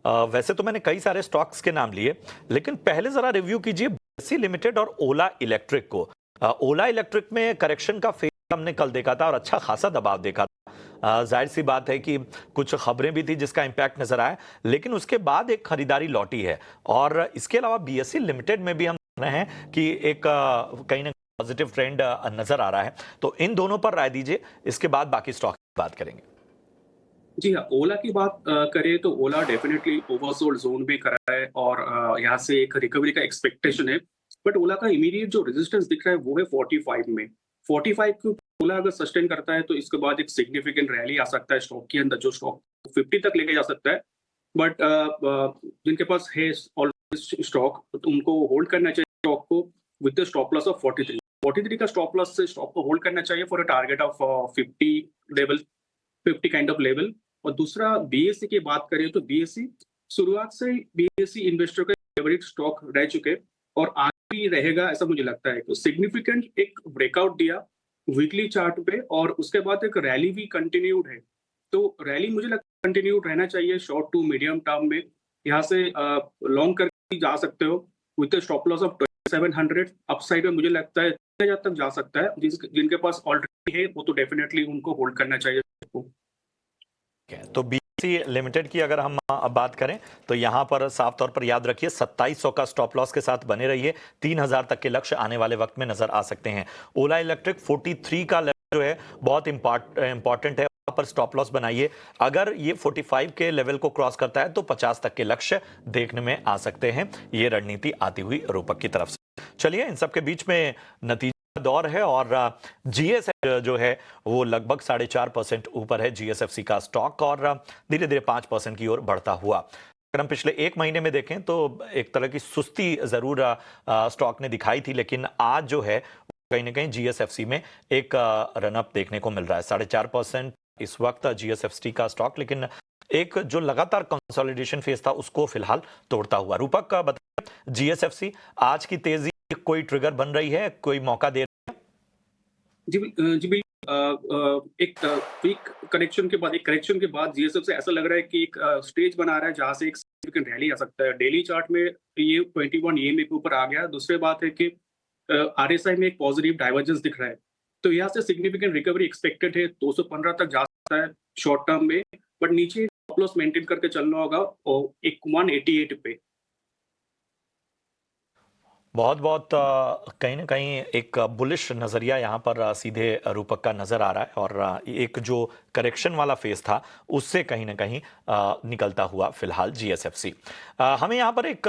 वैसे तो मैंने कई सारे स्टॉक्स के नाम लिए, लेकिन पहले जरा रिव्यू कीजिए बीएसई लिमिटेड और ओला इलेक्ट्रिक को। ओला इलेक्ट्रिक में करेक्शन का फेज हमने कल देखा था और अच्छा खासा दबाव देखा था। जाहिर सी बात है कि कुछ खबरें भी थी जिसका इंपैक्ट नजर आया, लेकिन उसके बाद एक खरीदारी लौटी है। और इसके अलावा बीएसई लिमिटेड में भी हम देख रहे हैं कि एक कहीं ना पॉजिटिव ट्रेंड नजर आ रहा है। तो इन दोनों पर राय दीजिए, इसके बाद बाकी स्टॉक की बात करेंगे। जी हाँ, ओला की बात करें तो ओला डेफिनेटली ओवरसोल्ड जोन में करा है और यहाँ से एक रिकवरी का एक्सपेक्टेशन है। बट ओला का इमीडिएट जो रेजिस्टेंस दिख रहा है वो है 45 में। 45 को ओला अगर सस्टेन करता है तो इसके बाद एक सिग्निफिकेंट रैली आ सकता है स्टॉक के अंदर, जो स्टॉक 50 तक लेके जा सकता है। बट जिनके पास है ऑलरेडी स्टॉक तो उनको होल्ड करना चाहिए स्टॉक को with the stop loss of 43 का स्टॉप लॉस से स्टॉक को होल्ड करना चाहिए for a target of 50 kind of level. और दूसरा बीएससी की बात करें तो बीएससी शुरुआत से बीएससी इन्वेस्टर का फेवरेट स्टॉक रह चुके और आगे भी रहेगा ऐसा मुझे लगता है। तो सिग्निफिकेंट एक ब्रेकआउट दिया वीकली चार्ट पे और उसके बाद एक रैली भी कंटिन्यूड है। तो रैली मुझे लगता है कंटिन्यूड रहना चाहिए शॉर्ट टू मीडियम टर्म में। यहाँ से लॉन्ग करके जा सकते हो with stop loss of 2700। Upside में मुझे लगता है 3000 तक जा सकता है। जिनके पास ऑलरेडी है वो तो डेफिनेटली उनको होल्ड करना चाहिए। तो बीएसई लिमिटेड की अगर हम अब बात करें तो यहां पर साफ तौर पर याद रखिए 2700 का स्टॉप लॉस के साथ बने रहिए। 3000 तक के लक्ष्य आने वाले वक्त में नजर आ सकते हैं। ओला इलेक्ट्रिक 43 का लेवल जो है बहुत इंपॉर्टेंट है, वहां पर स्टॉप लॉस बनाइए। अगर ये 45 के लेवल को क्रॉस करता है तो 50 तक के लक्ष्य देखने में आ सकते हैं। ये रणनीति आती हुई रूपक की तरफ से। चलिए, इन सबके बीच में नतीजा दौर है और जीएसएफ जो है वो लगभग 4.5% ऊपर है जीएसएफसी का स्टॉक और धीरे धीरे 5% की ओर बढ़ता हुआ। अगर हम पिछले एक महीने में देखें तो एक तरह की सुस्ती जरूर स्टॉक ने दिखाई थी, लेकिन आज जो है कहीं ना कहीं जीएसएफसी में एक रनअप देखने को मिल रहा है। 4.5% इस वक्त जीएसएफसी का स्टॉक, लेकिन एक जो लगातार कंसोलिडेशन फेज था उसको फिलहाल तोड़ता हुआ। रूपक का बताइए, जीएसएफसी आज की तेजी कोई ट्रिगर बन रही है, कोई मौका दे? जी एक वीक करेक्शन के बाद जीएसएफ से ऐसा लग रहा है कि एक स्टेज बना रहा है जहां से एक सिग्निफिकेंट रैली आ सकता है। डेली चार्ट में ये 21 ईएमए के ऊपर आ गया। दूसरी बात है कि आरएसआई में एक पॉजिटिव डाइवर्जेंस दिख रहा है। तो यहाँ से सिग्निफिकेंट रिकवरी एक्सपेक्टेड है। 215 तक जा सकता है शॉर्ट टर्म में, बट नीचे स्टॉप लॉस मेंटेन करके चलना होगा और एक 188 पे। बहुत बहुत कहीं ना कहीं एक बुलिश नजरिया यहाँ पर सीधे रूपक का नजर आ रहा है और एक जो करेक्शन वाला फेज था उससे कहीं ना कहीं निकलता हुआ फिलहाल जीएसएफसी। हमें यहाँ पर एक